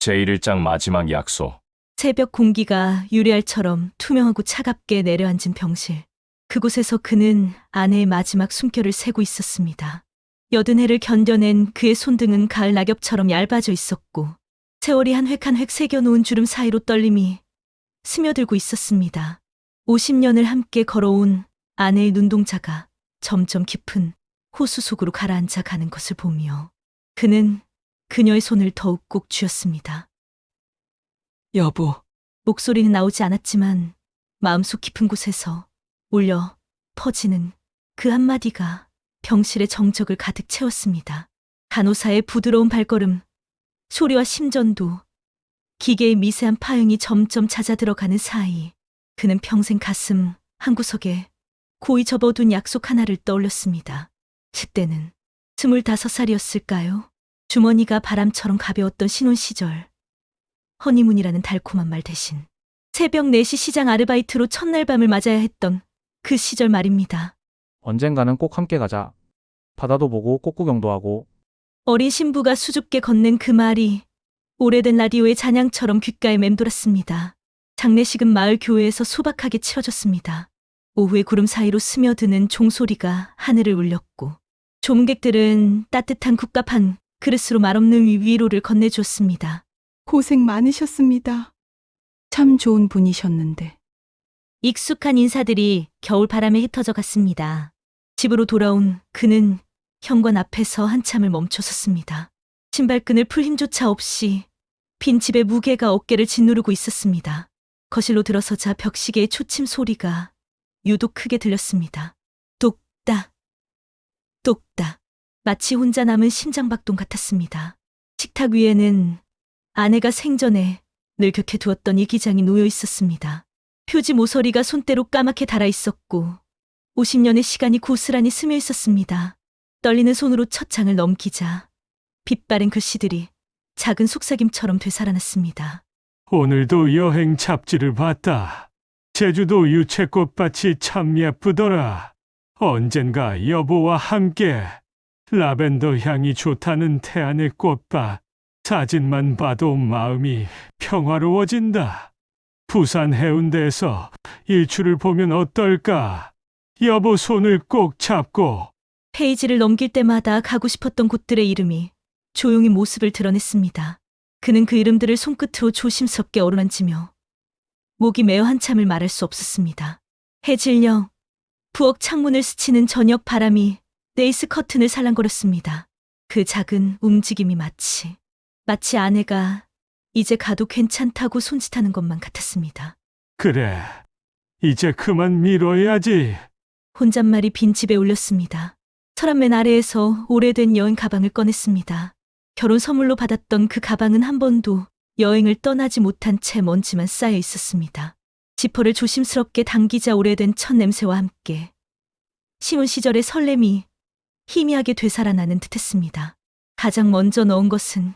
제1일장 마지막 약속. 새벽 공기가 유리알처럼 투명하고 차갑게 내려앉은 병실. 그곳에서 그는 아내의 마지막 숨결을 세고 있었습니다. 여든 해를 견뎌낸 그의 손등은 가을 낙엽처럼 얇아져 있었고 세월이 한 획 한 획 새겨놓은 주름 사이로 떨림이 스며들고 있었습니다. 50년을 함께 걸어온 아내의 눈동자가 점점 깊은 호수 속으로 가라앉아 가는 것을 보며 그는 그녀의 손을 더욱 꼭 쥐었습니다. 여보, 목소리는 나오지 않았지만 마음속 깊은 곳에서 울려 퍼지는 그 한마디가 병실의 정적을 가득 채웠습니다. 간호사의 부드러운 발걸음, 소리와 심전도, 기계의 미세한 파형이 점점 잦아들어가는 사이 그는 평생 가슴 한구석에 고이 접어둔 약속 하나를 떠올렸습니다. 10대는 25살이었을까요? 주머니가 바람처럼 가벼웠던 신혼 시절. 허니문이라는 달콤한 말 대신 새벽 4시 시장 아르바이트로 첫날 밤을 맞아야 했던 그 시절 말입니다. 언젠가는 꼭 함께 가자. 바다도 보고 꽃구경도 하고. 어린 신부가 수줍게 건넨 그 말이 오래된 라디오의 잔향처럼 귓가에 맴돌았습니다. 장례식은 마을 교회에서 소박하게 치러졌습니다. 오후의 구름 사이로 스며드는 종소리가 하늘을 울렸고 조문객들은 따뜻한 국밥 한 그릇으로 말없는 위로를 건네주었습니다. 고생 많으셨습니다. 참 좋은 분이셨는데. 익숙한 인사들이 겨울 바람에 흩어져 갔습니다. 집으로 돌아온 그는 현관 앞에서 한참을 멈춰 섰습니다. 신발끈을 풀 힘조차 없이 빈 집의 무게가 어깨를 짓누르고 있었습니다. 거실로 들어서자 벽시계의 초침 소리가 유독 크게 들렸습니다. 똑딱, 똑딱. 마치 혼자 남은 심장박동 같았습니다. 식탁 위에는 아내가 생전에 늘 곁에 두었던 일기장이 놓여 있었습니다. 표지 모서리가 손때로 까맣게 달아 있었고 50년의 시간이 고스란히 스며 있었습니다. 떨리는 손으로 첫 장을 넘기자 빛바랜 글씨들이 작은 속삭임처럼 되살아났습니다. 오늘도 여행 잡지를 봤다. 제주도 유채꽃밭이 참 예쁘더라. 언젠가 여보와 함께 라벤더 향이 좋다는 태안의 꽃밭. 사진만 봐도 마음이 평화로워진다. 부산 해운대에서 일출을 보면 어떨까? 여보 손을 꼭 잡고. 페이지를 넘길 때마다 가고 싶었던 곳들의 이름이 조용히 모습을 드러냈습니다. 그는 그 이름들을 손끝으로 조심스럽게 어루만지며 목이 메어 한참을 말할 수 없었습니다. 해질녘 부엌 창문을 스치는 저녁 바람이 레이스 커튼을 살랑거렸습니다. 그 작은 움직임이 마치 아내가 이제 가도 괜찮다고 손짓하는 것만 같았습니다. 그래, 이제 그만 미뤄야지. 혼잣말이 빈 집에 울렸습니다. 서랍맨 아래에서 오래된 여행 가방을 꺼냈습니다. 결혼 선물로 받았던 그 가방은 한 번도 여행을 떠나지 못한 채 먼지만 쌓여 있었습니다. 지퍼를 조심스럽게 당기자 오래된 첫 냄새와 함께 신혼 시절의 설렘이 희미하게 되살아나는 듯했습니다. 가장 먼저 넣은 것은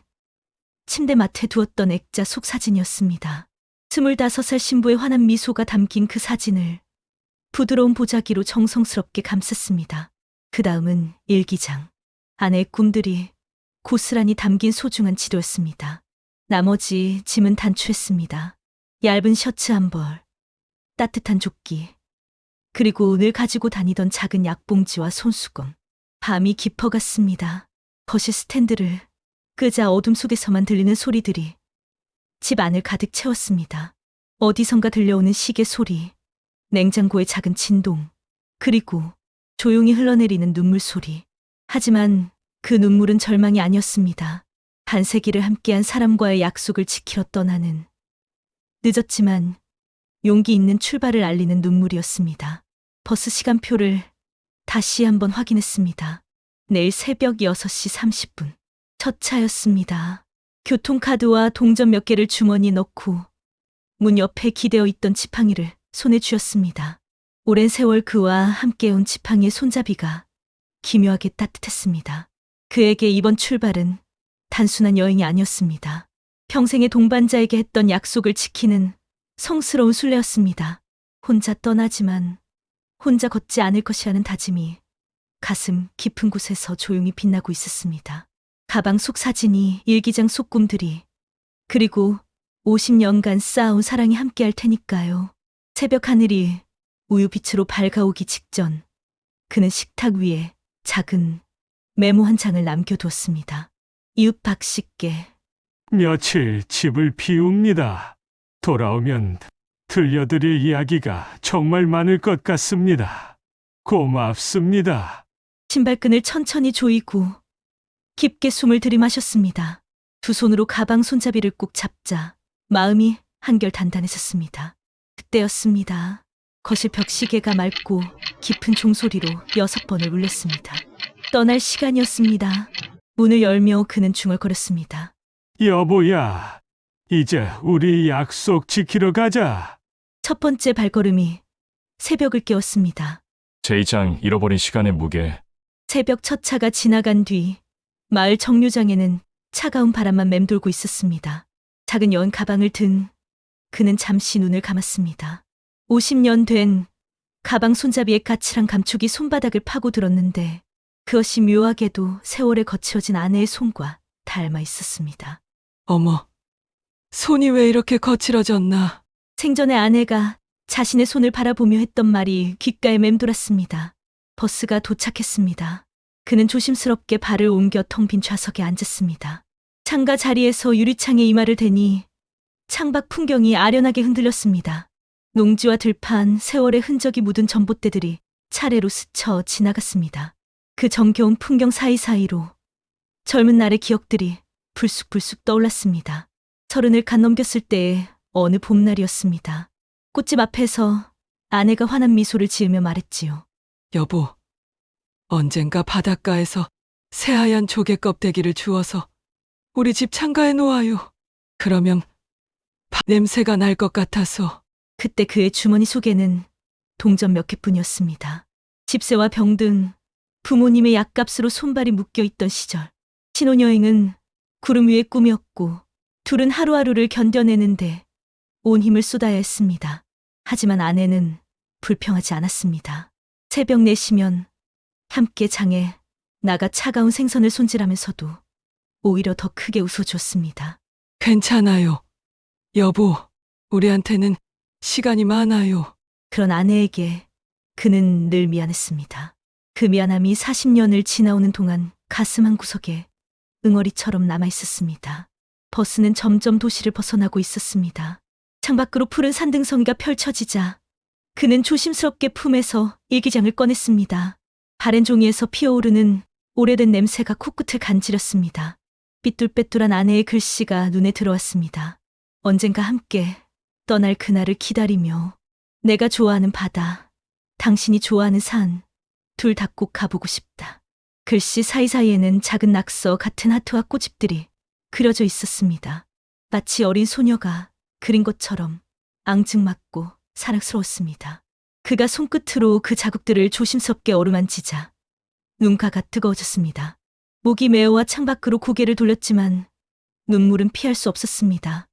침대맡에 두었던 액자 속 사진이었습니다. 25살 신부의 환한 미소가 담긴 그 사진을 부드러운 보자기로 정성스럽게 감쌌습니다. 그 다음은 일기장. 아내의 꿈들이 고스란히 담긴 소중한 지도였습니다. 나머지 짐은 단추했습니다. 얇은 셔츠 한 벌, 따뜻한 조끼, 그리고 늘 가지고 다니던 작은 약봉지와 손수건. 밤이 깊어갔습니다. 거실 스탠드를 끄자 어둠 속에서만 들리는 소리들이 집 안을 가득 채웠습니다. 어디선가 들려오는 시계 소리, 냉장고의 작은 진동, 그리고 조용히 흘러내리는 눈물 소리. 하지만 그 눈물은 절망이 아니었습니다. 반세기를 함께한 사람과의 약속을 지키러 떠나는 늦었지만 용기 있는 출발을 알리는 눈물이었습니다. 버스 시간표를 다시 한번 확인했습니다. 내일 새벽 6시 30분. 첫 차였습니다. 교통카드와 동전 몇 개를 주머니에 넣고 문 옆에 기대어 있던 지팡이를 손에 쥐었습니다. 오랜 세월 그와 함께온 지팡이의 손잡이가 기묘하게 따뜻했습니다. 그에게 이번 출발은 단순한 여행이 아니었습니다. 평생의 동반자에게 했던 약속을 지키는 성스러운 순례였습니다. 혼자 떠나지만 혼자 걷지 않을 것이라는 다짐이 가슴 깊은 곳에서 조용히 빛나고 있었습니다. 가방 속 사진이, 일기장 속 꿈들이 그리고 50년간 쌓아온 사랑이 함께할 테니까요. 새벽 하늘이 우유빛으로 밝아오기 직전 그는 식탁 위에 작은 메모 한 장을 남겨두었습니다. 이웃 박 씨께 며칠 집을 비웁니다. 돌아오면 들려드릴 이야기가 정말 많을 것 같습니다. 고맙습니다. 신발끈을 천천히 조이고 깊게 숨을 들이마셨습니다. 두 손으로 가방 손잡이를 꼭 잡자 마음이 한결 단단해졌습니다. 그때였습니다. 거실 벽 시계가 맑고 깊은 종소리로 6번을 울렸습니다. 떠날 시간이었습니다. 문을 열며 그는 중얼거렸습니다. 여보야, 이제 우리 약속 지키러 가자. 첫 번째 발걸음이 새벽을 깨웠습니다. 제2장 잃어버린 시간의 무게. 새벽 첫 차가 지나간 뒤 마을 정류장에는 차가운 바람만 맴돌고 있었습니다. 작은 여운 가방을 든 그는 잠시 눈을 감았습니다. 50년 된 가방 손잡이의 까칠한 감촉이 손바닥을 파고들었는데 그것이 묘하게도 세월에 거칠어진 아내의 손과 닮아 있었습니다. 어머, 손이 왜 이렇게 거칠어졌나? 생전에 아내가 자신의 손을 바라보며 했던 말이 귓가에 맴돌았습니다. 버스가 도착했습니다. 그는 조심스럽게 발을 옮겨 텅 빈 좌석에 앉았습니다. 창가 자리에서 유리창에 이마를 대니 창밖 풍경이 아련하게 흔들렸습니다. 농지와 들판, 세월의 흔적이 묻은 전봇대들이 차례로 스쳐 지나갔습니다. 그 정겨운 풍경 사이사이로 젊은 날의 기억들이 불쑥불쑥 떠올랐습니다. 30을 갓 넘겼을 때의 어느 봄날이었습니다. 꽃집 앞에서 아내가 환한 미소를 지으며 말했지요. 여보, 언젠가 바닷가에서 새하얀 조개 껍데기를 주워서 우리 집 창가에 놓아요. 그러면 냄새가 날 것 같아서. 그때 그의 주머니 속에는 동전 몇 개뿐이었습니다. 집세와 병 등 부모님의 약값으로 손발이 묶여있던 시절. 신혼여행은 구름 위의 꿈이었고 둘은 하루하루를 견뎌내는데 온 힘을 쏟아야 했습니다. 하지만 아내는 불평하지 않았습니다. 새벽 4시면 함께 장에 나가 차가운 생선을 손질하면서도 오히려 더 크게 웃어주었습니다. 괜찮아요. 여보, 우리한테는 시간이 많아요. 그런 아내에게 그는 늘 미안했습니다. 그 미안함이 40년을 지나오는 동안 가슴 한구석에 응어리처럼 남아있었습니다. 버스는 점점 도시를 벗어나고 있었습니다. 창밖으로 푸른 산등성이가 펼쳐지자 그는 조심스럽게 품에서 일기장을 꺼냈습니다. 바랜 종이에서 피어오르는 오래된 냄새가 코끝을 간지렸습니다. 삐뚤빼뚤한 아내의 글씨가 눈에 들어왔습니다. 언젠가 함께 떠날 그날을 기다리며 내가 좋아하는 바다, 당신이 좋아하는 산, 둘 다 꼭 가보고 싶다. 글씨 사이사이에는 작은 낙서 같은 하트와 꽃잎들이 그려져 있었습니다. 마치 어린 소녀가 그린 것처럼 앙증맞고 사랑스러웠습니다. 그가 손끝으로 그 자국들을 조심스럽게 어루만지자 눈가가 뜨거워졌습니다. 목이 메어와 창밖으로 고개를 돌렸지만 눈물은 피할 수 없었습니다.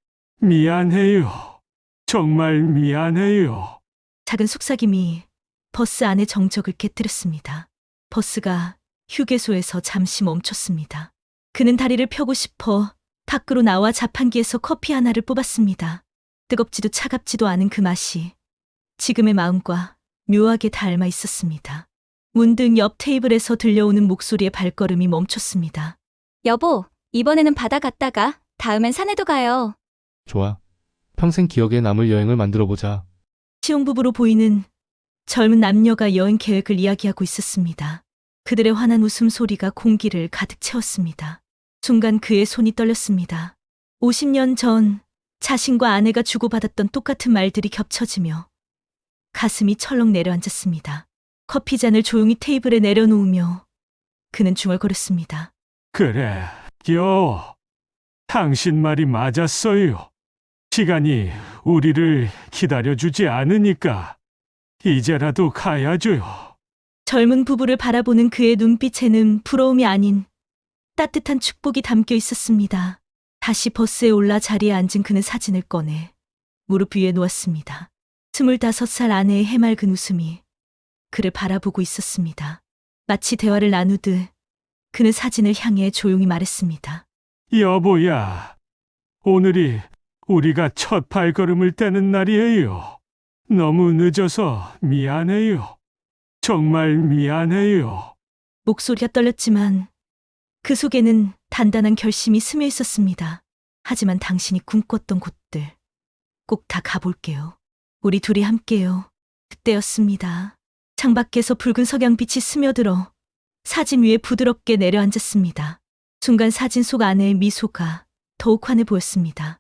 미안해요. 정말 미안해요. 작은 속삭임이 버스 안의 정적을 깨뜨렸습니다. 버스가 휴게소에서 잠시 멈췄습니다. 그는 다리를 펴고 싶어 밖으로 나와 자판기에서 커피 하나를 뽑았습니다. 뜨겁지도 차갑지도 않은 그 맛이 지금의 마음과 묘하게 닮아 있었습니다. 문득 옆 테이블에서 들려오는 목소리의 발걸음이 멈췄습니다. 여보, 이번에는 바다 갔다가 다음엔 산에도 가요. 좋아. 평생 기억에 남을 여행을 만들어보자. 시혼부부로 보이는 젊은 남녀가 여행 계획을 이야기하고 있었습니다. 그들의 환한 웃음소리가 공기를 가득 채웠습니다. 순간 그의 손이 떨렸습니다. 50년 전 자신과 아내가 주고받았던 똑같은 말들이 겹쳐지며 가슴이 철렁 내려앉았습니다. 커피잔을 조용히 테이블에 내려놓으며 그는 중얼거렸습니다. 그래, 당신 말이 맞았어요. 시간이 우리를 기다려주지 않으니까 이제라도 가야죠요. 젊은 부부를 바라보는 그의 눈빛에는 부러움이 아닌 따뜻한 축복이 담겨 있었습니다. 다시 버스에 올라 자리에 앉은 그는 사진을 꺼내 무릎 위에 놓았습니다. 25살 아내의 해맑은 웃음이 그를 바라보고 있었습니다. 마치 대화를 나누듯 그는 사진을 향해 조용히 말했습니다. 여보야, 오늘이 우리가 첫 발걸음을 떼는 날이에요. 너무 늦어서 미안해요. 정말 미안해요. 목소리가 떨렸지만 그 속에는 단단한 결심이 스며 있었습니다. 하지만 당신이 꿈꿨던 곳들 꼭 다 가볼게요. 우리 둘이 함께요. 그때였습니다. 창밖에서 붉은 석양빛이 스며들어 사진 위에 부드럽게 내려앉았습니다. 순간 사진 속 아내의 미소가 더욱 환해 보였습니다.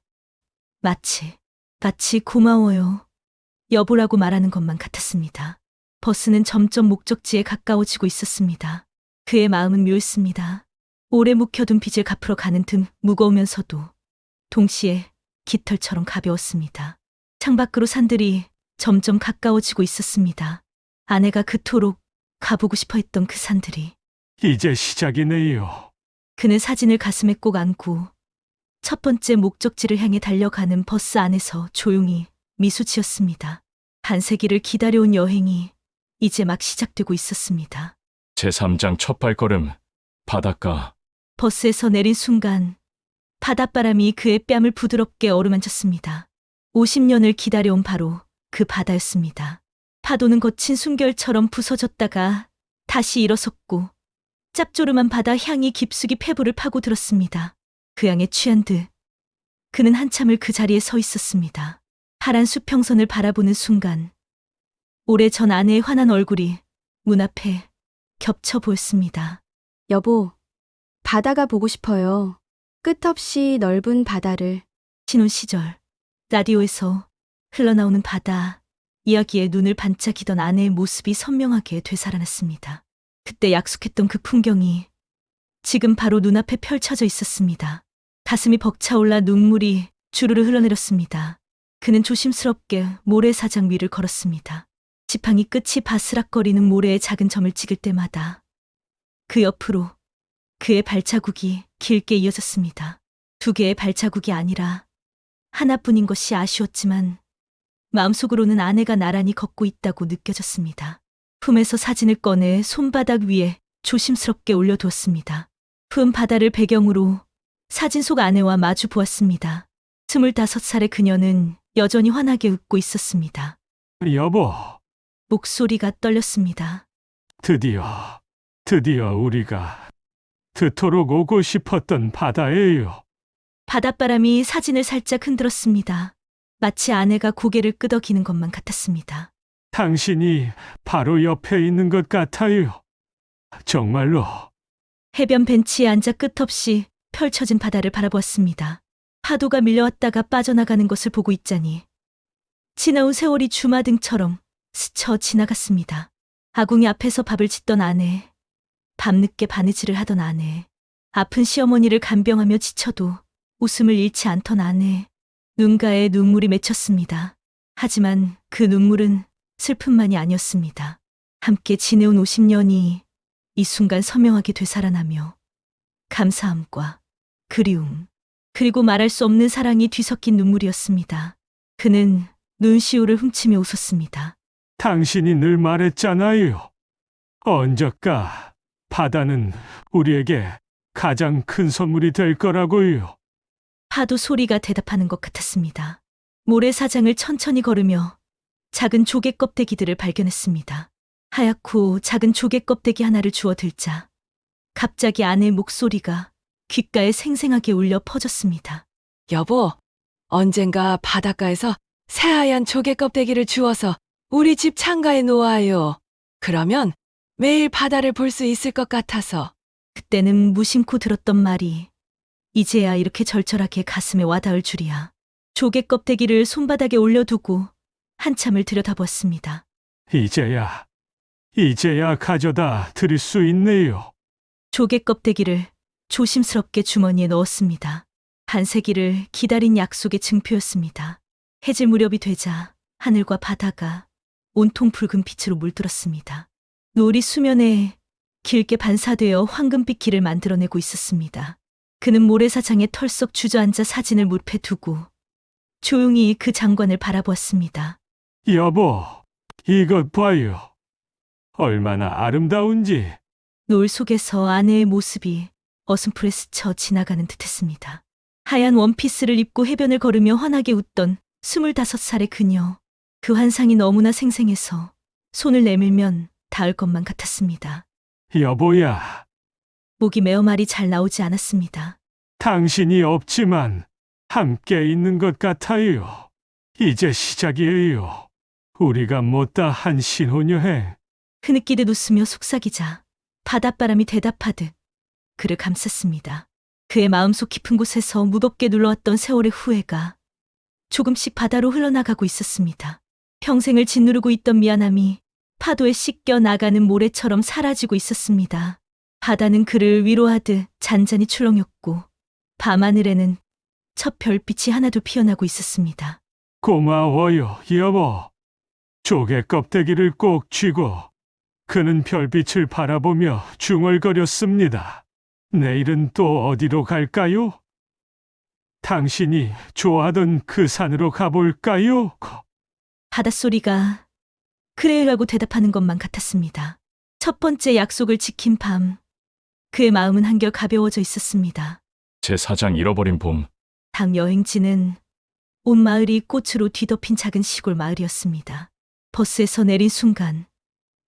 마치 고마워요. 여보라고 말하는 것만 같았습니다. 버스는 점점 목적지에 가까워지고 있었습니다. 그의 마음은 묘했습니다. 오래 묵혀둔 빚을 갚으러 가는 등 무거우면서도 동시에 깃털처럼 가벼웠습니다. 창밖으로 산들이 점점 가까워지고 있었습니다. 아내가 그토록 가보고 싶어 했던 그 산들이. 이제 시작이네요. 그는 사진을 가슴에 꼭 안고 첫 번째 목적지를 향해 달려가는 버스 안에서 조용히 미소 지었습니다. 반세기를 기다려온 여행이 이제 막 시작되고 있었습니다. 제3장 첫 발걸음, 바닷가. 버스에서 내린 순간 바닷바람이 그의 뺨을 부드럽게 어루만졌습니다. 50년을 기다려온 바로 그 바다였습니다. 파도는 거친 숨결처럼 부서졌다가 다시 일어섰고 짭조름한 바다 향이 깊숙이 폐부를 파고들었습니다. 그 향에 취한 듯 그는 한참을 그 자리에 서 있었습니다. 파란 수평선을 바라보는 순간 오래전 아내의 환한 얼굴이 문 앞에 겹쳐 보였습니다. 여보, 바다가 보고 싶어요. 끝없이 넓은 바다를. 신혼 시절 라디오에서 흘러나오는 바다 이야기에 눈을 반짝이던 아내의 모습이 선명하게 되살아났습니다. 그때 약속했던 그 풍경이 지금 바로 눈앞에 펼쳐져 있었습니다. 가슴이 벅차올라 눈물이 주르르 흘러내렸습니다. 그는 조심스럽게 모래사장 위를 걸었습니다. 지팡이 끝이 바스락거리는 모래의 작은 점을 찍을 때마다 그 옆으로 그의 발자국이 길게 이어졌습니다. 두 개의 발자국이 아니라 하나뿐인 것이 아쉬웠지만 마음속으로는 아내가 나란히 걷고 있다고 느껴졌습니다. 품에서 사진을 꺼내 손바닥 위에 조심스럽게 올려두었습니다. 푸른 바다를 배경으로 사진 속 아내와 마주 보았습니다. 25살의 그녀는 여전히 환하게 웃고 있었습니다. 여보, 목소리가 떨렸습니다. 드디어 우리가 그토록 오고 싶었던 바다예요. 바닷바람이 사진을 살짝 흔들었습니다. 마치 아내가 고개를 끄덕이는 것만 같았습니다. 당신이 바로 옆에 있는 것 같아요. 정말로. 해변 벤치에 앉아 끝없이 펼쳐진 바다를 바라보았습니다. 파도가 밀려왔다가 빠져나가는 것을 보고 있자니 지나온 세월이 주마등처럼 스쳐 지나갔습니다. 아궁이 앞에서 밥을 짓던 아내, 밤늦게 바느질을 하던 아내, 아픈 시어머니를 간병하며 지쳐도 웃음을 잃지 않던 아내, 눈가에 눈물이 맺혔습니다. 하지만 그 눈물은 슬픔만이 아니었습니다. 함께 지내온 50년이 이 순간 선명하게 되살아나며 감사함과 그리움, 그리고 말할 수 없는 사랑이 뒤섞인 눈물이었습니다. 그는 눈시울을 훔치며 웃었습니다. 당신이 늘 말했잖아요. 언제까 바다는 우리에게 가장 큰 선물이 될 거라고요. 파도 소리가 대답하는 것 같았습니다. 모래사장을 천천히 걸으며 작은 조개 껍데기들을 발견했습니다. 하얗고 작은 조개 껍데기 하나를 주워 들자 갑자기 아내의 목소리가 귓가에 생생하게 울려 퍼졌습니다. 여보, 언젠가 바닷가에서 새하얀 조개 껍데기를 주워서 우리 집 창가에 놓아요. 그러면 매일 바다를 볼 수 있을 것 같아서. 그때는 무심코 들었던 말이 이제야 이렇게 절절하게 가슴에 와닿을 줄이야. 조개 껍데기를 손바닥에 올려두고 한참을 들여다보았습니다. 이제야 가져다 드릴 수 있네요. 조개 껍데기를 조심스럽게 주머니에 넣었습니다. 반세기를 기다린 약속의 증표였습니다. 해질 무렵이 되자 하늘과 바다가 온통 붉은 빛으로 물들었습니다. 노을이 수면에 길게 반사되어 황금빛 길을 만들어내고 있었습니다. 그는 모래사장에 털썩 주저앉아 사진을 무릎에 두고 조용히 그 장관을 바라보았습니다. 여보, 이것 봐요. 얼마나 아름다운지. 노을 속에서 아내의 모습이 어슴풀에 스쳐 지나가는 듯했습니다. 하얀 원피스를 입고 해변을 걸으며 환하게 웃던 25살의 그녀. 그 환상이 너무나 생생해서 손을 내밀면 닿을 것만 같았습니다. 여보야, 목이 메어 말이 잘 나오지 않았습니다. 당신이 없지만 함께 있는 것 같아요. 이제 시작이에요. 우리가 못다 한 신혼여행. 흐느끼듯 웃으며 속삭이자 바닷바람이 대답하듯 그를 감쌌습니다. 그의 마음속 깊은 곳에서 무겁게 눌러왔던 세월의 후회가 조금씩 바다로 흘러나가고 있었습니다. 평생을 짓누르고 있던 미안함이 파도에 씻겨 나가는 모래처럼 사라지고 있었습니다. 바다는 그를 위로하듯 잔잔히 출렁였고 밤하늘에는 첫 별빛이 하나도 피어나고 있었습니다. 고마워요, 여보. 조개 껍데기를 꼭 쥐고 그는 별빛을 바라보며 중얼거렸습니다. 내일은 또 어디로 갈까요? 당신이 좋아하던 그 산으로 가볼까요? 바닷소리가 그래요라고 대답하는 것만 같았습니다. 첫 번째 약속을 지킨 밤, 그의 마음은 한결 가벼워져 있었습니다. 제 사장 잃어버린 봄. 당 여행지는 온 마을이 꽃으로 뒤덮인 작은 시골 마을이었습니다. 버스에서 내린 순간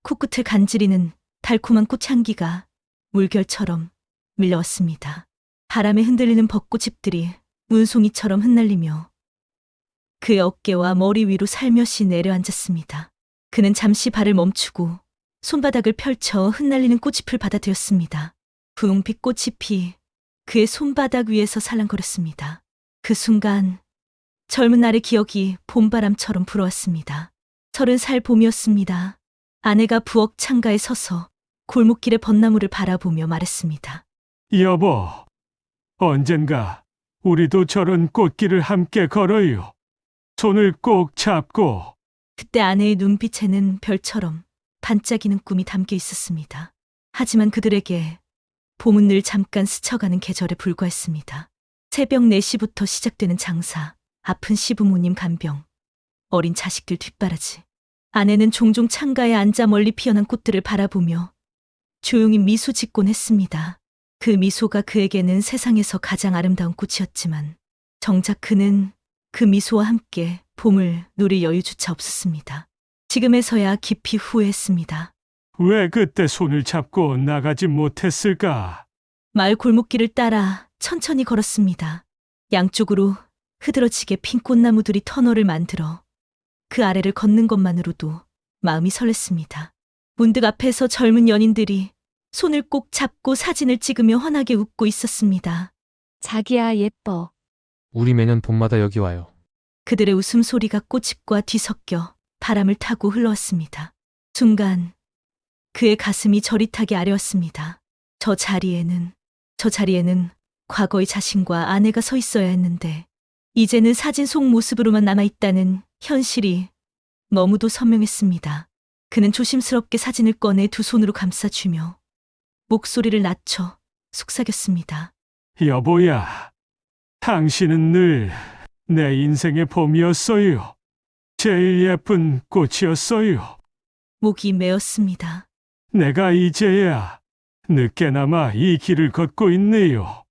코끝을 간지리는 달콤한 꽃향기가 물결처럼 밀려왔습니다. 바람에 흔들리는 벚꽃잎들이 문송이처럼 흩날리며 그의 어깨와 머리 위로 살며시 내려앉았습니다. 그는 잠시 발을 멈추고 손바닥을 펼쳐 흩날리는 꽃잎을 받아들였습니다. 분홍빛 꽃잎이 그의 손바닥 위에서 살랑거렸습니다. 그 순간 젊은 날의 기억이 봄바람처럼 불어왔습니다. 30살 봄이었습니다. 아내가 부엌 창가에 서서 골목길의 벚나무를 바라보며 말했습니다. 여보, 언젠가 우리도 저런 꽃길을 함께 걸어요. 손을 꼭 잡고. 그때 아내의 눈빛에는 별처럼 반짝이는 꿈이 담겨 있었습니다. 하지만 그들에게 봄은 늘 잠깐 스쳐가는 계절에 불과했습니다. 새벽 4시부터 시작되는 장사, 아픈 시부모님 간병, 어린 자식들 뒷바라지. 아내는 종종 창가에 앉아 멀리 피어난 꽃들을 바라보며 조용히 미소 짓곤 했습니다. 그 미소가 그에게는 세상에서 가장 아름다운 꽃이었지만 정작 그는 그 미소와 함께 봄을 누릴 여유조차 없었습니다. 지금에서야 깊이 후회했습니다. 왜 그때 손을 잡고 나가지 못했을까? 마을 골목길을 따라 천천히 걸었습니다. 양쪽으로 흐드러지게 핀 꽃나무들이 터널을 만들어 그 아래를 걷는 것만으로도 마음이 설렜습니다. 문득 앞에서 젊은 연인들이 손을 꼭 잡고 사진을 찍으며 환하게 웃고 있었습니다. 자기야 예뻐. 우리 매년 봄마다 여기 와요. 그들의 웃음소리가 꽃잎과 뒤섞여 바람을 타고 흘러왔습니다. 순간 그의 가슴이 저릿하게 아려왔습니다. 저 자리에는 과거의 자신과 아내가 서 있어야 했는데 이제는 사진 속 모습으로만 남아있다는 현실이 너무도 선명했습니다. 그는 조심스럽게 사진을 꺼내 두 손으로 감싸주며 목소리를 낮춰 속삭였습니다. 여보야, 당신은 늘 내 인생의 봄이었어요. 제일 예쁜 꽃이었어요. 목이 메었습니다. 내가 이제야 늦게나마 이 길을 걷고 있네요.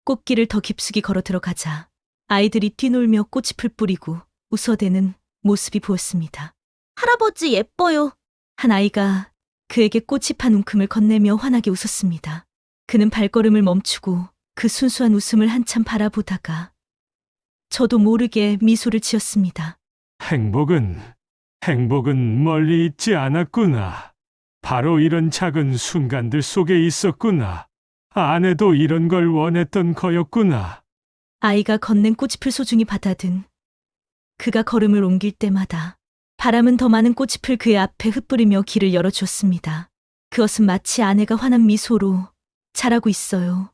꽃길을 더 깊숙이 걸어 들어가자 아이들이 뛰놀며 꽃잎을 뿌리고 웃어대는 모습이 보였습니다. 할아버지 예뻐요. 한 아이가 그에게 꽃잎 한 움큼을 건네며 환하게 웃었습니다. 그는 발걸음을 멈추고 그 순수한 웃음을 한참 바라보다가 저도 모르게 미소를 지었습니다. 행복은 멀리 있지 않았구나. 바로 이런 작은 순간들 속에 있었구나. 아내도 이런 걸 원했던 거였구나. 아이가 건넨 꽃잎을 소중히 받아든 그가 걸음을 옮길 때마다 바람은 더 많은 꽃잎을 그의 앞에 흩뿌리며 길을 열어주었습니다. 그것은 마치 아내가 환한 미소로 잘하고 있어요.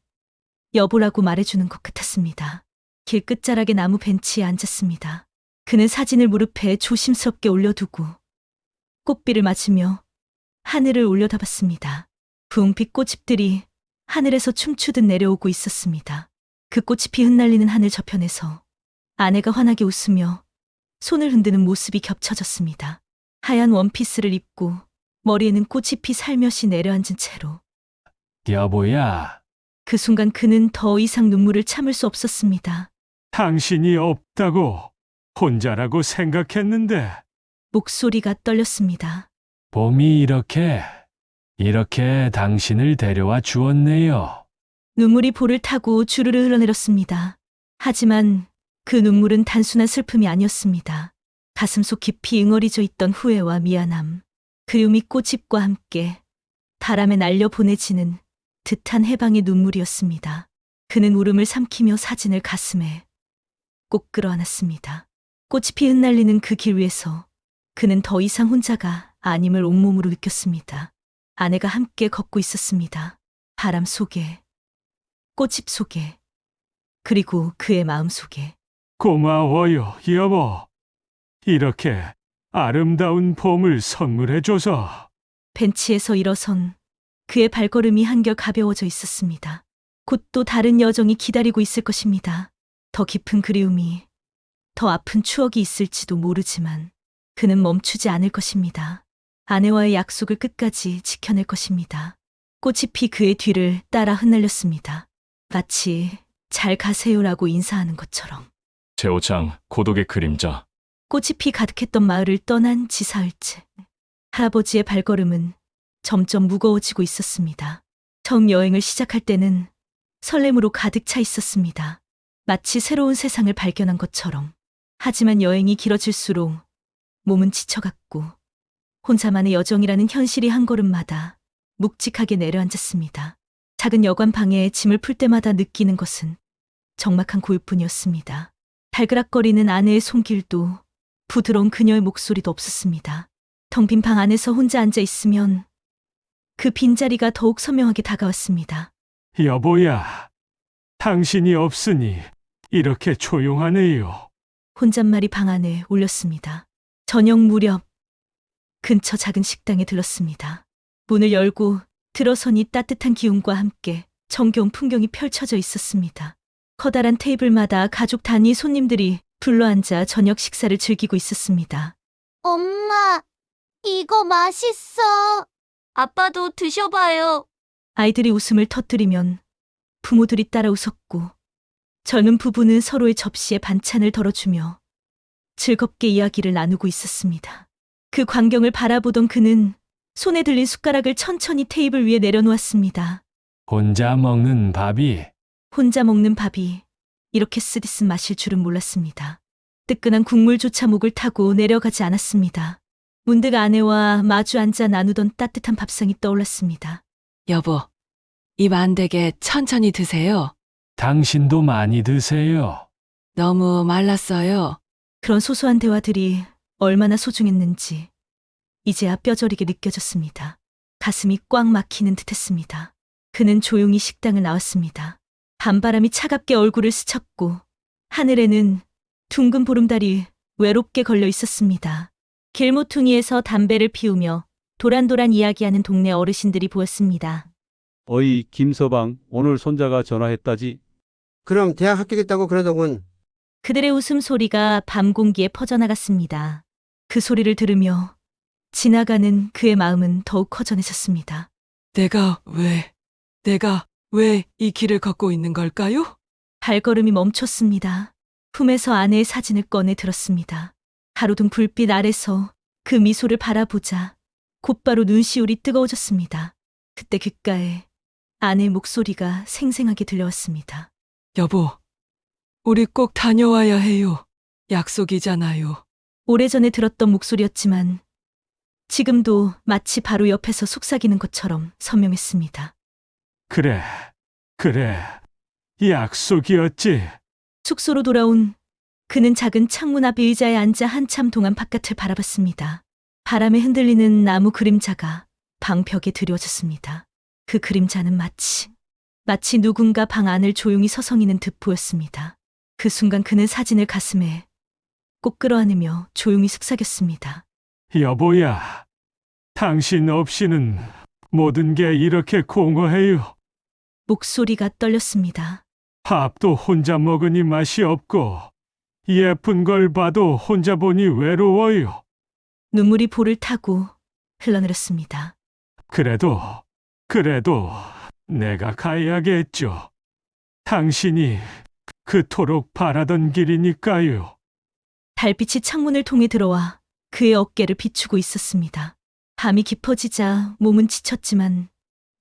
여보라고 말해주는 것 같았습니다. 길 끝자락의 나무 벤치에 앉았습니다. 그는 사진을 무릎에 조심스럽게 올려두고 꽃비를 맞으며 하늘을 올려다봤습니다. 분홍빛 꽃잎들이 하늘에서 춤추듯 내려오고 있었습니다. 그 꽃잎이 흩날리는 하늘 저편에서 아내가 환하게 웃으며 손을 흔드는 모습이 겹쳐졌습니다. 하얀 원피스를 입고 머리에는 꽃잎이 살며시 내려앉은 채로 여보야, 그 순간 그는 더 이상 눈물을 참을 수 없었습니다. 당신이 없다고 혼자라고 생각했는데 목소리가 떨렸습니다. 봄이 이렇게 당신을 데려와 주었네요. 눈물이 볼을 타고 주르르 흘러내렸습니다. 하지만 그 눈물은 단순한 슬픔이 아니었습니다. 가슴속 깊이 응어리져 있던 후회와 미안함, 그리움이 꽃잎과 함께 바람에 날려 보내지는 듯한 해방의 눈물이었습니다. 그는 울음을 삼키며 사진을 가슴에 꼭 끌어안았습니다. 꽃잎이 흩날리는 그 길 위에서 그는 더 이상 혼자가 아님을 온몸으로 느꼈습니다. 아내가 함께 걷고 있었습니다. 바람 속에, 꽃잎 속에, 그리고 그의 마음 속에. 고마워요, 여보. 이렇게 아름다운 봄을 선물해줘서. 벤치에서 일어선 그의 발걸음이 한결 가벼워져 있었습니다. 곧 또 다른 여정이 기다리고 있을 것입니다. 더 깊은 그리움이, 더 아픈 추억이 있을지도 모르지만 그는 멈추지 않을 것입니다. 아내와의 약속을 끝까지 지켜낼 것입니다. 꽃잎이 그의 뒤를 따라 흩날렸습니다. 마치 잘 가세요라고 인사하는 것처럼. 제5장 고독의 그림자. 꽃잎이 가득했던 마을을 떠난 지사흘째. 할아버지의 발걸음은 점점 무거워지고 있었습니다. 처음 여행을 시작할 때는 설렘으로 가득 차 있었습니다. 마치 새로운 세상을 발견한 것처럼. 하지만 여행이 길어질수록 몸은 지쳐갔고 혼자만의 여정이라는 현실이 한 걸음마다 묵직하게 내려앉았습니다. 작은 여관 방에 짐을 풀 때마다 느끼는 것은 적막한 고요뿐이었습니다. 발그락거리는 아내의 손길도 부드러운 그녀의 목소리도 없었습니다. 텅 빈 방 안에서 혼자 앉아 있으면 그 빈자리가 더욱 선명하게 다가왔습니다. 여보야, 당신이 없으니 이렇게 조용하네요. 혼잣말이 방 안에 울렸습니다. 저녁 무렵 근처 작은 식당에 들렀습니다. 문을 열고 들어서니 따뜻한 기운과 함께 정겨운 풍경이 펼쳐져 있었습니다. 커다란 테이블마다 가족 단위 손님들이 둘러앉아 저녁 식사를 즐기고 있었습니다. 엄마, 이거 맛있어. 아빠도 드셔봐요. 아이들이 웃음을 터뜨리면 부모들이 따라 웃었고 젊은 부부는 서로의 접시에 반찬을 덜어주며 즐겁게 이야기를 나누고 있었습니다. 그 광경을 바라보던 그는 손에 들린 숟가락을 천천히 테이블 위에 내려놓았습니다. 혼자 먹는 밥이 혼자 먹는 밥이 이렇게 쓰디쓴 맛일 줄은 몰랐습니다. 뜨끈한 국물조차 목을 타고 내려가지 않았습니다. 문득 아내와 마주 앉아 나누던 따뜻한 밥상이 떠올랐습니다. 여보, 입 안 되게 천천히 드세요. 당신도 많이 드세요. 너무 말랐어요. 그런 소소한 대화들이 얼마나 소중했는지 이제야 뼈저리게 느껴졌습니다. 가슴이 꽉 막히는 듯했습니다. 그는 조용히 식당을 나왔습니다. 밤바람이 차갑게 얼굴을 스쳤고 하늘에는 둥근 보름달이 외롭게 걸려 있었습니다. 길모퉁이에서 담배를 피우며 도란도란 이야기하는 동네 어르신들이 보였습니다. 어이, 김서방, 오늘 손자가 전화했다지? 그럼 대학 합격했다고 그러더군. 그들의 웃음소리가 밤 공기에 퍼져나갔습니다. 그 소리를 들으며 지나가는 그의 마음은 더욱 허전해졌습니다. 내가 왜 이 길을 걷고 있는 걸까요? 발걸음이 멈췄습니다. 품에서 아내의 사진을 꺼내 들었습니다. 가로등 불빛 아래서 그 미소를 바라보자 곧바로 눈시울이 뜨거워졌습니다. 그때 귓가에 아내의 목소리가 생생하게 들려왔습니다. 여보, 우리 꼭 다녀와야 해요. 약속이잖아요. 오래전에 들었던 목소리였지만 지금도 마치 바로 옆에서 속삭이는 것처럼 선명했습니다. 그래, 약속이었지. 숙소로 돌아온 그는 작은 창문 앞 의자에 앉아 한참 동안 바깥을 바라봤습니다. 바람에 흔들리는 나무 그림자가 방벽에 드리워졌습니다. 그 그림자는 마치 누군가 방 안을 조용히 서성이는 듯 보였습니다. 그 순간 그는 사진을 가슴에 꼭 끌어안으며 조용히 속삭였습니다. 여보야, 당신 없이는 모든 게 이렇게 공허해요. 목소리가 떨렸습니다. 밥도 혼자 먹으니 맛이 없고 예쁜 걸 봐도 혼자 보니 외로워요. 눈물이 볼을 타고 흘러내렸습니다. 그래도 내가 가야겠죠. 당신이 그토록 바라던 길이니까요. 달빛이 창문을 통해 들어와 그의 어깨를 비추고 있었습니다. 밤이 깊어지자 몸은 지쳤지만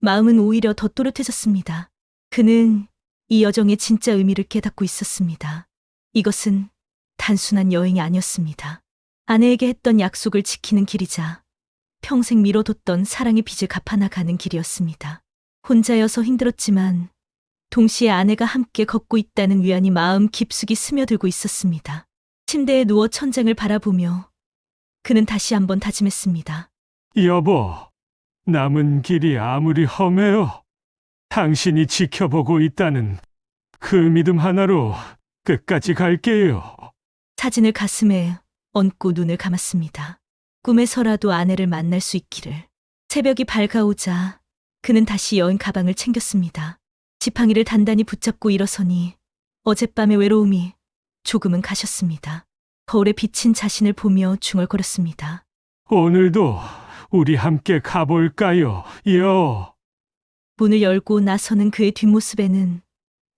마음은 오히려 더 또렷해졌습니다. 그는 이 여정의 진짜 의미를 깨닫고 있었습니다. 이것은 단순한 여행이 아니었습니다. 아내에게 했던 약속을 지키는 길이자 평생 미뤄뒀던 사랑의 빚을 갚아나가는 길이었습니다. 혼자여서 힘들었지만 동시에 아내가 함께 걷고 있다는 위안이 마음 깊숙이 스며들고 있었습니다. 침대에 누워 천장을 바라보며 그는 다시 한번 다짐했습니다. 여보, 남은 길이 아무리 험해요. 당신이 지켜보고 있다는 그 믿음 하나로 끝까지 갈게요. 사진을 가슴에 얹고 눈을 감았습니다. 꿈에서라도 아내를 만날 수 있기를. 새벽이 밝아오자 그는 다시 여행 가방을 챙겼습니다. 지팡이를 단단히 붙잡고 일어서니 어젯밤의 외로움이 조금은 가셨습니다. 거울에 비친 자신을 보며 중얼거렸습니다. 오늘도 우리 함께 가볼까요, 여? 문을 열고 나서는 그의 뒷모습에는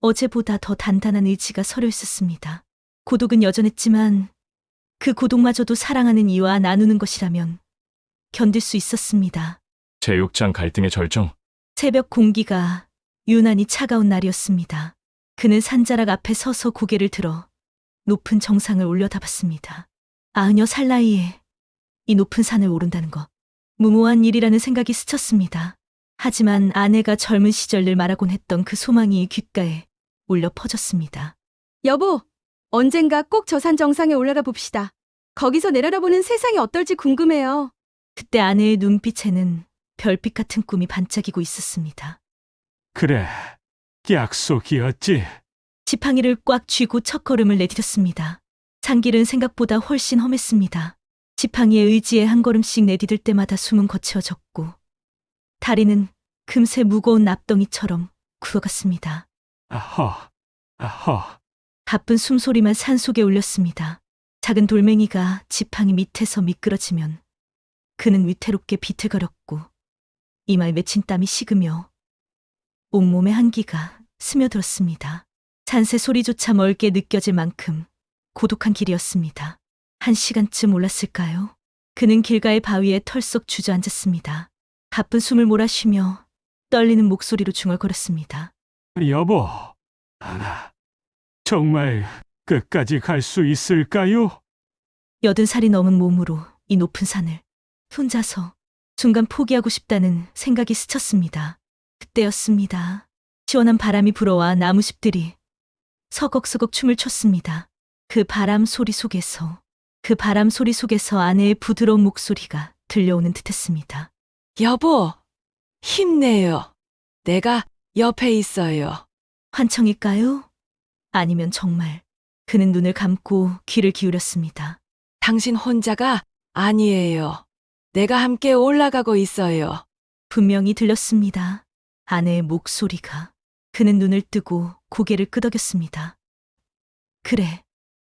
어제보다 더 단단한 의지가 서려 있었습니다. 고독은 여전했지만 그 고독마저도 사랑하는 이와 나누는 것이라면 견딜 수 있었습니다. 제6장 갈등의 절정. 새벽 공기가 유난히 차가운 날이었습니다. 그는 산자락 앞에 서서 고개를 들어 높은 정상을 올려다봤습니다. 90살 나이에 이 높은 산을 오른다는 것. 무모한 일이라는 생각이 스쳤습니다. 하지만 아내가 젊은 시절 늘 말하곤 했던 그 소망이 귓가에 울려 퍼졌습니다. 여보, 언젠가 꼭 저 산 정상에 올라가 봅시다. 거기서 내려다보는 세상이 어떨지 궁금해요. 그때 아내의 눈빛에는 별빛 같은 꿈이 반짝이고 있었습니다. 그래, 약속이었지. 지팡이를 꽉 쥐고 첫걸음을 내디뎠습니다. 산길은 생각보다 훨씬 험했습니다. 지팡이의 의지에 한 걸음씩 내디딜 때마다 숨은 거칠어졌고 다리는 금세 무거운 납덩이처럼 굳어갔습니다. 아허. 가쁜 숨소리만 산속에 울렸습니다. 작은 돌멩이가 지팡이 밑에서 미끄러지면 그는 위태롭게 비틀거렸고 이마에 맺힌 땀이 식으며 온몸에 한기가 스며들었습니다. 산새 소리조차 멀게 느껴질 만큼 고독한 길이었습니다. 1시간쯤 올랐을까요? 그는 길가의 바위에 털썩 주저앉았습니다. 가쁜 숨을 몰아쉬며 떨리는 목소리로 중얼거렸습니다. 여보, 정말 끝까지 갈 수 있을까요? 80살이 넘은 몸으로 이 높은 산을 혼자서 순간 포기하고 싶다는 생각이 스쳤습니다. 그때였습니다. 시원한 바람이 불어와 나무숲들이 서걱서걱 춤을 췄습니다. 그 바람 소리 속에서 아내의 부드러운 목소리가 들려오는 듯했습니다. 여보, 힘내요. 내가 옆에 있어요. 환청일까요? 아니면 정말 그는 눈을 감고 귀를 기울였습니다. 당신 혼자가 아니에요. 내가 함께 올라가고 있어요. 분명히 들렸습니다. 아내의 목소리가. 그는 눈을 뜨고 고개를 끄덕였습니다.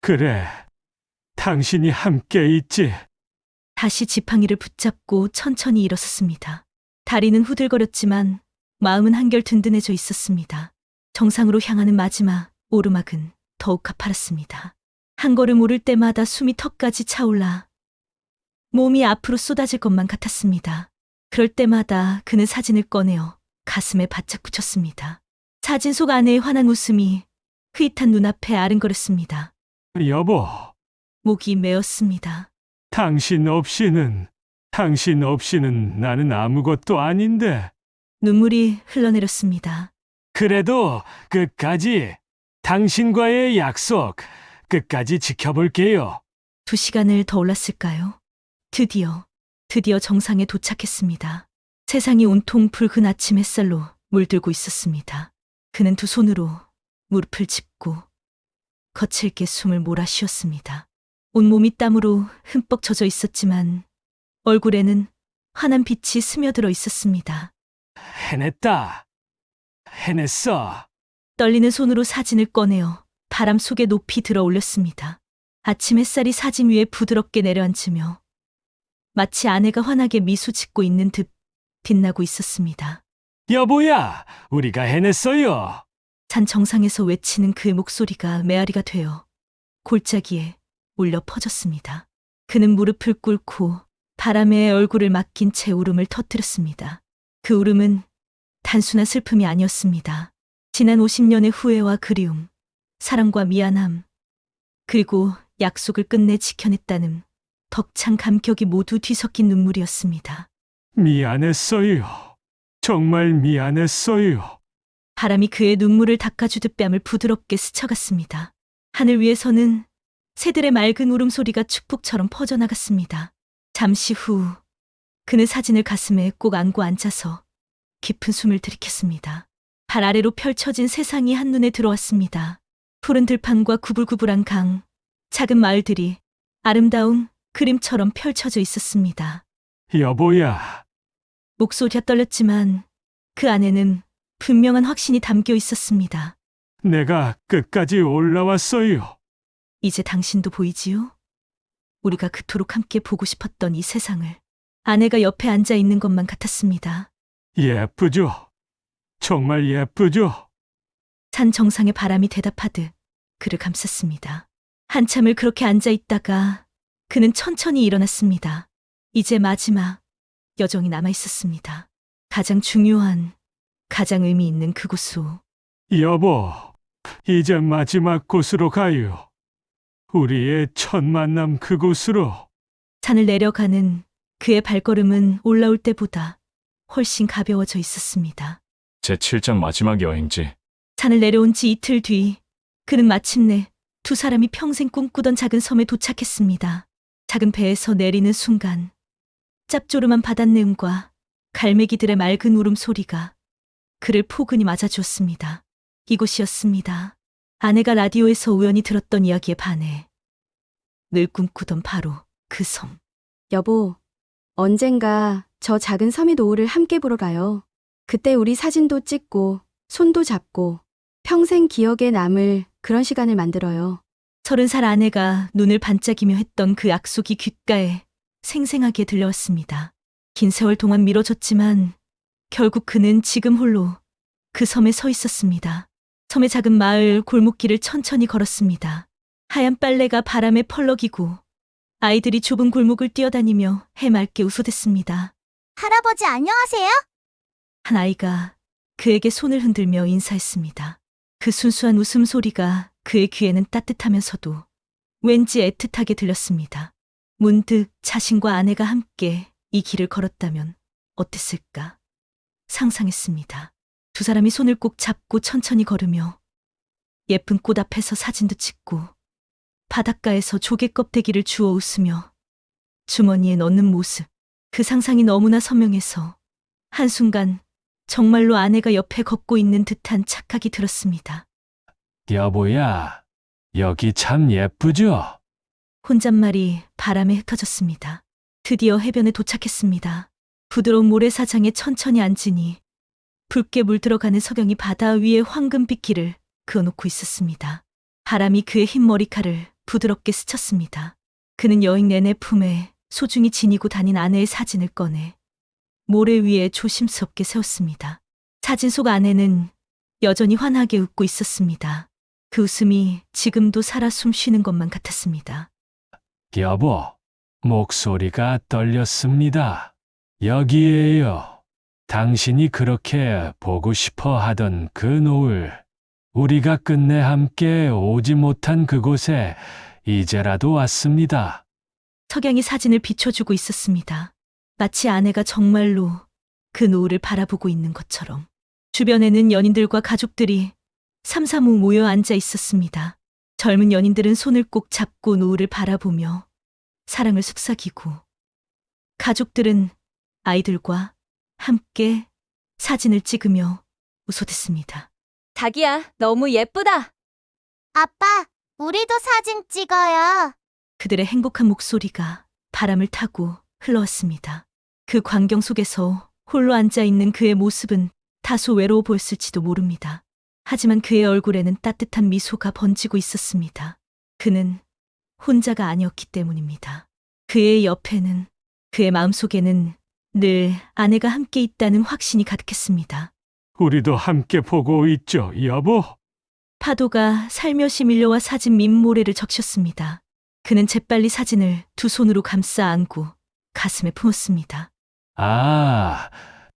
그래. 당신이 함께 있지. 다시 지팡이를 붙잡고 천천히 일어섰습니다. 다리는 후들거렸지만 마음은 한결 든든해져 있었습니다. 정상으로 향하는 마지막 오르막은 더욱 가파랐습니다. 한 걸음 오를 때마다 숨이 턱까지 차올라 몸이 앞으로 쏟아질 것만 같았습니다. 그럴 때마다 그는 사진을 꺼내어 가슴에 바짝 붙였습니다. 사진 속 아내의 환한 웃음이 흐릿한 눈앞에 아른거렸습니다. 여보, 목이 메었습니다. 당신 없이는 나는 아무것도 아닌데. 눈물이 흘러내렸습니다. 그래도 끝까지 당신과의 약속 끝까지 지켜볼게요. 2시간을 더 올랐을까요? 드디어 정상에 도착했습니다. 세상이 온통 붉은 아침 햇살로 물들고 있었습니다. 그는 두 손으로 무릎을 짚고 거칠게 숨을 몰아쉬었습니다. 온몸이 땀으로 흠뻑 젖어 있었지만 얼굴에는 환한 빛이 스며들어 있었습니다. 해냈어. 떨리는 손으로 사진을 꺼내어 바람 속에 높이 들어 올렸습니다. 아침 햇살이 사진 위에 부드럽게 내려앉으며 마치 아내가 환하게 미소 짓고 있는 듯 빛나고 있었습니다. 여보야, 우리가 해냈어요. 산 정상에서 외치는 그의 목소리가 메아리가 되어 골짜기에 울려 퍼졌습니다. 그는 무릎을 꿇고 바람에 얼굴을 맡긴 채 울음을 터뜨렸습니다. 그 울음은 단순한 슬픔이 아니었습니다. 지난 50년의 후회와 그리움, 사랑과 미안함, 그리고 약속을 끝내 지켜냈다는 벅찬 감격이 모두 뒤섞인 눈물이었습니다. 미안했어요. 정말 미안했어요. 바람이 그의 눈물을 닦아주듯 뺨을 부드럽게 스쳐갔습니다. 하늘 위에서는 새들의 맑은 울음소리가 축복처럼 퍼져나갔습니다. 잠시 후 그는 사진을 가슴에 꼭 안고 앉아서 깊은 숨을 들이켰습니다. 발 아래로 펼쳐진 세상이 한눈에 들어왔습니다. 푸른 들판과 구불구불한 강, 작은 마을들이 아름다운 그림처럼 펼쳐져 있었습니다. 여보야, 목소리가 떨렸지만 그 안에는 분명한 확신이 담겨 있었습니다. 내가 끝까지 올라왔어요. 이제 당신도 보이지요? 우리가 그토록 함께 보고 싶었던 이 세상을. 아내가 옆에 앉아 있는 것만 같았습니다. 예쁘죠? 정말 예쁘죠? 산 정상의 바람이 대답하듯 그를 감쌌습니다. 한참을 그렇게 앉아 있다가 그는 천천히 일어났습니다. 이제 마지막 여정이 남아 있었습니다. 가장 중요한, 가장 의미 있는 그곳으로. 여보, 이제 마지막 곳으로 가요. 우리의 첫 만남 그곳으로. 산을 내려가는 그의 발걸음은 올라올 때보다 훨씬 가벼워져 있었습니다. 제 7장 마지막 여행지. 산을 내려온 지 이틀 뒤 그는 마침내 두 사람이 평생 꿈꾸던 작은 섬에 도착했습니다. 작은 배에서 내리는 순간 짭조름한 바닷내음과 갈매기들의 맑은 울음소리가 그를 포근히 맞아주었습니다. 이곳이었습니다. 아내가 라디오에서 우연히 들었던 이야기에 반해 늘 꿈꾸던 바로 그 섬. 여보, 언젠가 저 작은 섬의 노을을 함께 보러 가요. 그때 우리 사진도 찍고 손도 잡고 평생 기억에 남을 그런 시간을 만들어요. 30살 아내가 눈을 반짝이며 했던 그 약속이 귓가에 생생하게 들려왔습니다. 긴 세월 동안 미뤄졌지만 결국 그는 지금 홀로 그 섬에 서 있었습니다. 섬의 작은 마을 골목길을 천천히 걸었습니다. 하얀 빨래가 바람에 펄럭이고 아이들이 좁은 골목을 뛰어다니며 해맑게 웃어댔습니다. 할아버지 안녕하세요? 한 아이가 그에게 손을 흔들며 인사했습니다. 그 순수한 웃음소리가 그의 귀에는 따뜻하면서도 왠지 애틋하게 들렸습니다. 문득 자신과 아내가 함께 이 길을 걸었다면 어땠을까 상상했습니다. 두 사람이 손을 꼭 잡고 천천히 걸으며 예쁜 꽃 앞에서 사진도 찍고 바닷가에서 조개 껍데기를 주워 웃으며 주머니에 넣는 모습. 그 상상이 너무나 선명해서 한순간 정말로 아내가 옆에 걷고 있는 듯한 착각이 들었습니다. 여보야, 여기 참 예쁘죠? 혼잣말이 바람에 흩어졌습니다. 드디어 해변에 도착했습니다. 부드러운 모래사장에 천천히 앉으니 붉게 물들어가는 석영이 바다 위에 황금빛 길을 그어놓고 있었습니다. 바람이 그의 흰 머리카락을 부드럽게 스쳤습니다. 그는 여행 내내 품에 소중히 지니고 다닌 아내의 사진을 꺼내 모래 위에 조심스럽게 세웠습니다. 사진 속 아내는 여전히 환하게 웃고 있었습니다. 그 웃음이 지금도 살아 숨쉬는 것만 같았습니다. 여보, 목소리가 떨렸습니다. 여기에요. 당신이 그렇게 보고 싶어 하던 그 노을. 우리가 끝내 함께 오지 못한 그곳에 이제라도 왔습니다. 석양이 사진을 비춰주고 있었습니다. 마치 아내가 정말로 그 노을을 바라보고 있는 것처럼. 주변에는 연인들과 가족들이 삼삼오오 모여 앉아 있었습니다. 젊은 연인들은 손을 꼭 잡고 노을을 바라보며 사랑을 속삭이고, 가족들은 아이들과 함께 사진을 찍으며 웃어댔습니다. 자기야, 너무 예쁘다. 아빠, 우리도 사진 찍어요. 그들의 행복한 목소리가 바람을 타고 흘러왔습니다. 그 광경 속에서 홀로 앉아있는 그의 모습은 다소 외로워 보였을지도 모릅니다. 하지만 그의 얼굴에는 따뜻한 미소가 번지고 있었습니다. 그는 혼자가 아니었기 때문입니다. 그의 옆에는, 그의 마음속에는 늘 아내가 함께 있다는 확신이 가득했습니다. 우리도 함께 보고 있죠, 여보? 파도가 살며시 밀려와 사진 밑모래를 적셨습니다. 그는 재빨리 사진을 두 손으로 감싸 안고 가슴에 품었습니다. 아,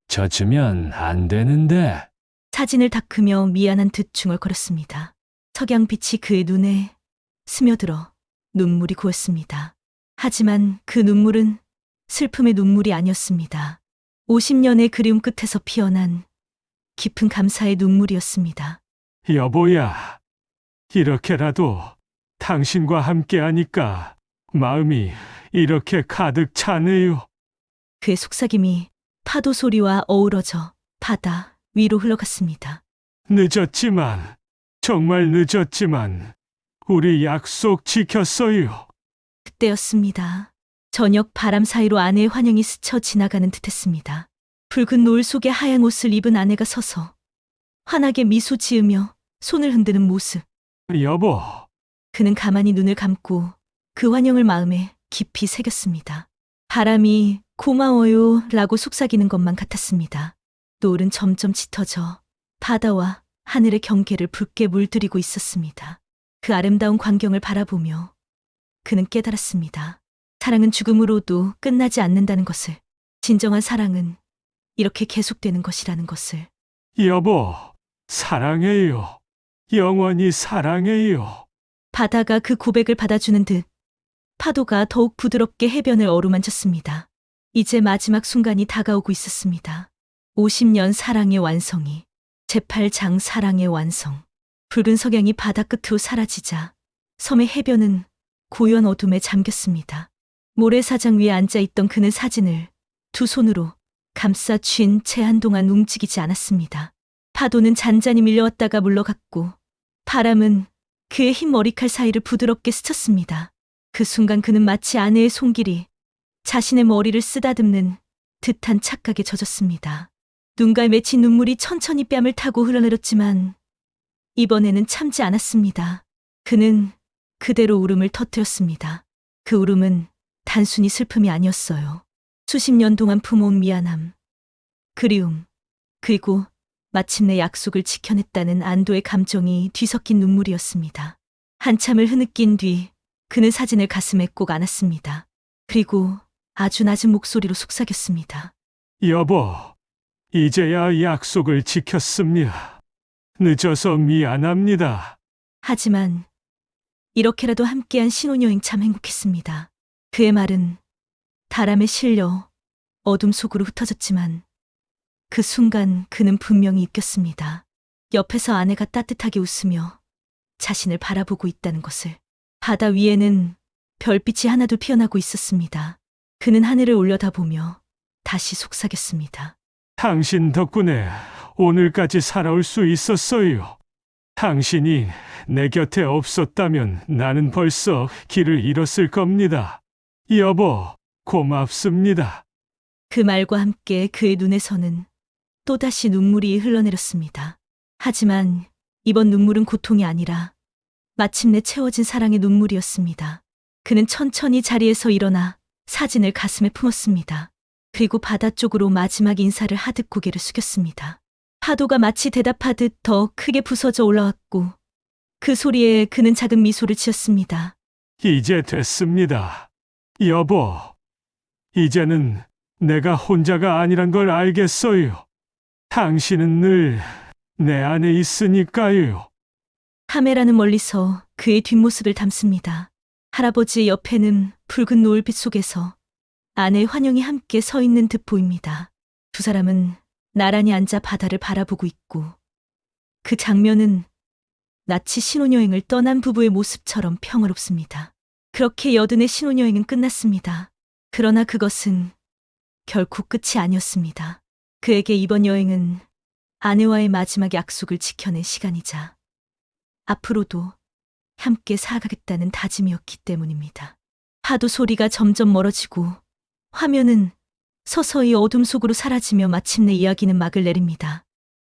젖으면 안 되는데. 사진을 닦으며 미안한 듯 중얼거렸습니다. 석양빛이 그의 눈에 스며들어 눈물이 고였습니다. 하지만 그 눈물은 슬픔의 눈물이 아니었습니다. 50년의 그리움 끝에서 피어난 깊은 감사의 눈물이었습니다. 여보야, 이렇게라도 당신과 함께하니까 마음이 이렇게 가득 차네요. 그의 속삭임이 파도 소리와 어우러져 바다 위로 흘러갔습니다. 늦었지만, 정말 늦었지만, 우리 약속 지켰어요. 그때였습니다. 저녁 바람 사이로 아내의 환영이 스쳐 지나가는 듯했습니다. 붉은 노을 속에 하얀 옷을 입은 아내가 서서 환하게 미소 지으며 손을 흔드는 모습. 여보, 그는 가만히 눈을 감고 그 환영을 마음에 깊이 새겼습니다. 바람이 고마워요 라고 속삭이는 것만 같았습니다. 노을은 점점 짙어져 바다와 하늘의 경계를 붉게 물들이고 있었습니다. 그 아름다운 광경을 바라보며 그는 깨달았습니다. 사랑은 죽음으로도 끝나지 않는다는 것을, 진정한 사랑은 이렇게 계속되는 것이라는 것을. 여보, 사랑해요. 영원히 사랑해요. 바다가 그 고백을 받아주는 듯 파도가 더욱 부드럽게 해변을 어루만졌습니다. 이제 마지막 순간이 다가오고 있었습니다. 50년 사랑의 완성이, 제8장 사랑의 완성. 붉은 석양이 바다 끝으로 사라지자 섬의 해변은 고요한 어둠에 잠겼습니다. 모래사장 위에 앉아있던 그는 사진을 두 손으로 감싸 쥔 채 한동안 움직이지 않았습니다. 파도는 잔잔히 밀려왔다가 물러갔고 바람은 그의 흰 머리칼 사이를 부드럽게 스쳤습니다. 그 순간 그는 마치 아내의 손길이 자신의 머리를 쓰다듬는 듯한 착각에 젖었습니다. 눈가에 맺힌 눈물이 천천히 뺨을 타고 흘러내렸지만 이번에는 참지 않았습니다. 그는 그대로 울음을 터뜨렸습니다. 그 울음은 단순히 슬픔이 아니었어요. 수십 년 동안 품어온 미안함, 그리움, 그리고 마침내 약속을 지켜냈다는 안도의 감정이 뒤섞인 눈물이었습니다. 한참을 흐느낀 뒤 그는 사진을 가슴에 꼭 안았습니다. 그리고 아주 낮은 목소리로 속삭였습니다. 여보, 이제야 약속을 지켰습니다. 늦어서 미안합니다. 하지만 이렇게라도 함께한 신혼여행 참 행복했습니다. 그의 말은 바람에 실려 어둠 속으로 흩어졌지만 그 순간 그는 분명히 입겼습니다. 옆에서 아내가 따뜻하게 웃으며 자신을 바라보고 있다는 것을. 바다 위에는 별빛이 하나둘 피어나고 있었습니다. 그는 하늘을 올려다보며 다시 속삭였습니다. 당신 덕분에 오늘까지 살아올 수 있었어요. 당신이 내 곁에 없었다면 나는 벌써 길을 잃었을 겁니다. 여보, 고맙습니다. 그 말과 함께 그의 눈에서는 또다시 눈물이 흘러내렸습니다. 하지만 이번 눈물은 고통이 아니라 마침내 채워진 사랑의 눈물이었습니다. 그는 천천히 자리에서 일어나 사진을 가슴에 품었습니다. 그리고 바다 쪽으로 마지막 인사를 하듯 고개를 숙였습니다. 파도가 마치 대답하듯 더 크게 부서져 올라왔고 그 소리에 그는 작은 미소를 지었습니다. 이제 됐습니다. 여보, 이제는 내가 혼자가 아니란 걸 알겠어요. 당신은 늘 내 안에 있으니까요. 카메라는 멀리서 그의 뒷모습을 담습니다. 할아버지 옆에는 붉은 노을빛 속에서 아내의 환영이 함께 서 있는 듯 보입니다. 두 사람은 나란히 앉아 바다를 바라보고 있고 그 장면은 낯이 신혼여행을 떠난 부부의 모습처럼 평화롭습니다. 그렇게 여든의 신혼여행은 끝났습니다. 그러나 그것은 결코 끝이 아니었습니다. 그에게 이번 여행은 아내와의 마지막 약속을 지켜낸 시간이자 앞으로도 함께 살아가겠다는 다짐이었기 때문입니다. 파도 소리가 점점 멀어지고 화면은 서서히 어둠 속으로 사라지며 마침내 이야기는 막을 내립니다.